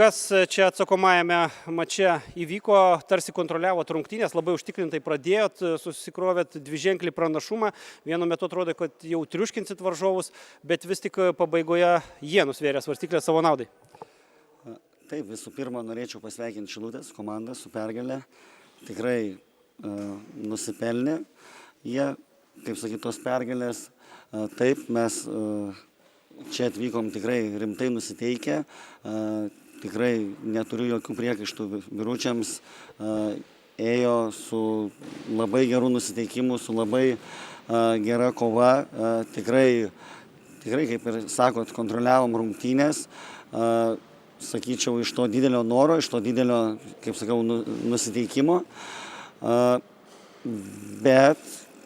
Kas čia atsakomajame mače įvyko, tarsi kontroliavot rungtynės, labai užtikrintai pradėjot, susikrovėt dviženklį pranašumą, vienu metu atrodo, kad jau triuškinsit varžovus, bet vis tik pabaigoje jie nusvėrė svarstyklę savo naudai. Taip, visų pirma, norėčiau pasveikinti Šilutės komandą su pergale. Tikrai nusipelnė jie, kaip sakyti, tos pergalės. Taip, mes čia atvykom tikrai rimtai nusiteikę. Tikrai neturiu jokių priekaištų vyručiams. Ėjo su labai geru nusiteikimu, su labai gera kova. Tikrai, kaip ir sakot, kontroliavom rungtynės. Sakyčiau, iš to didelio noro, iš to didelio, kaip sakau, nusiteikimo. Bet,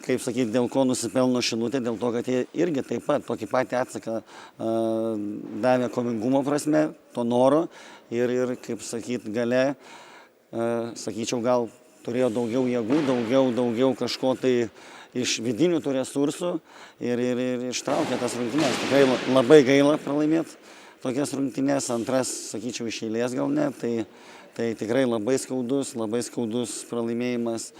kaip sakyti, dėl ko nusipelno Šilutė, dėl to, kad jie irgi taip pat tokį patį atsaką davė kovingumo prasme, to noro ir kaip sakyti, gale, sakyčiau, gal turėjo daugiau jėgų, daugiau kažko tai iš vidinių tų resursų ir ištraukė tas rungtynes. Tikrai labai gaila pralaimėti tokias rungtynės, antras, sakyčiau, iš eilės gal ne, tai tikrai labai skaudus pralaimėjimas.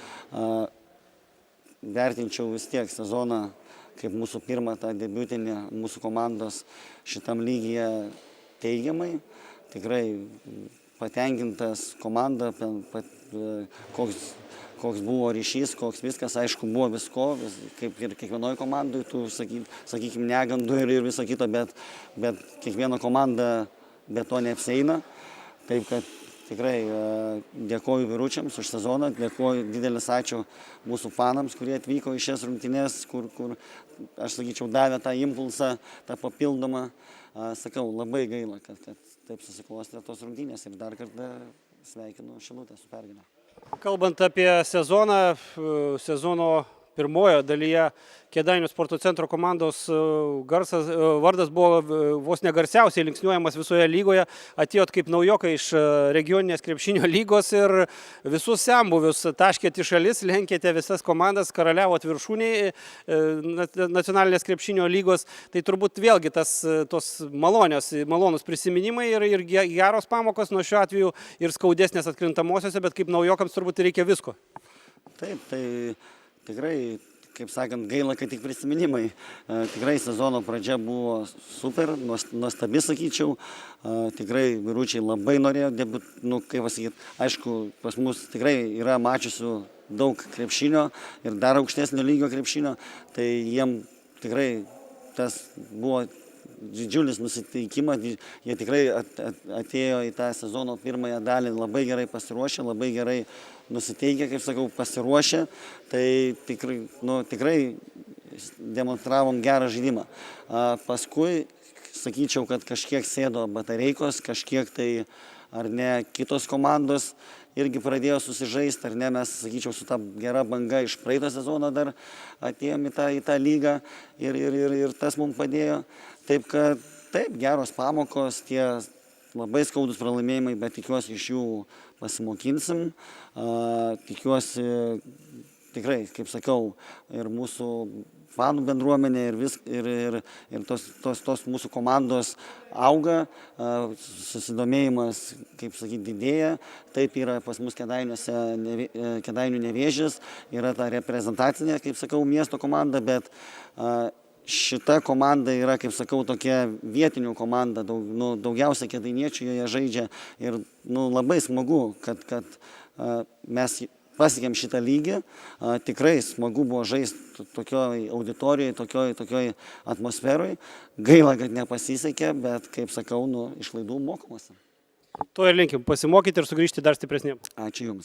Vertinčiau vis tiek sezoną kaip mūsų pirmą tą debiutinį mūsų komandos šitam lygyje teigiamai. Tikrai patenkintas komanda, koks buvo ryšys, koks viskas, aišku, buvo visko, kaip ir kiekvienoje komandoje, tų, sakykime, negandų ir viso kito, bet kiekviena komanda be to neapsieina. Taip, kad tikrai dėkoju vyručiams už sezoną, dėkoju, didelis ačiū mūsų fanams, kurie atvyko į šias rungtynes, kur aš sakyčiau, davė tą impulsą, tą papildomą. Sakau, labai gaila, kad taip susiklostė tos rungtynės ir dar kartą sveikinu Šilutę su pergale. Kalbant apie sezono pirmojo dalyje Kėdainių sporto centro komandos vardas buvo vos negarsiausiai linksniuojamas visoje lygoje. Atėjot kaip naujokai iš regioninės krepšinio lygos ir visus senbuvius taškėt į šalis, lenkėte visas komandas, karaliavot viršūniai nacionalinės krepšinio lygos. Tai turbūt vėlgi tos malonus prisiminimai ir geros pamokos nuo šiuo atveju ir skaudesnės atkrintamosiose, bet kaip naujokams turbūt reikia visko. Taip, tai tikrai, kaip sakant, gaila, kad tik prisiminimai. Tikrai sezono pradžia buvo super, nuostabi, sakyčiau. Tikrai vyručiai labai norėjo kaip pasakyti, aišku, pas mus tikrai yra mačiusių daug krepšinio ir dar aukštesnio lygio krepšinio, tai jiem tikrai tas buvo didžiulis nusiteikimas, jie tikrai atėjo į tą sezono pirmąją dalį labai gerai pasiruošę, labai gerai nusiteikę, kaip sakau, pasiruošę, tai tikrai demonstravom gerą žaidimą. Paskui, sakyčiau, kad kažkiek sėdo batareikos, kažkiek tai ar ne kitos komandos irgi pradėjo susižaisti, ar ne, mes, sakyčiau, su ta gera banga iš praeito sezono dar atėjom į tą lygą ir tas mums padėjo. Taip, kad taip, geros pamokos, tie labai skaudus pralaimėjimai, bet tikiuosi iš jų pasimokinsim. Tikiuosi tikrai, kaip sakau, ir mūsų fanų bendruomenė ir tos mūsų komandos auga, susidomėjimas, kaip sakyti, didėja. Taip yra pas mus Kėdainių Nevėžis, yra ta reprezentacinė, kaip sakau, miesto komanda, bet šita komanda yra, kaip sakau, tokia vietinių komanda, daugiausia kėdainiečių joje žaidžia ir labai smagu, kad mes pasiekėm šitą lygį. Tikrai smagu buvo žaisti tokioj auditorijai, tokioj atmosferoj. Gaila, kad nepasisekė, bet, kaip sakau, iš klaidų mokomasi. To ir linkim, pasimokyti ir sugrįžti dar stipresniem. Ačiū Jums.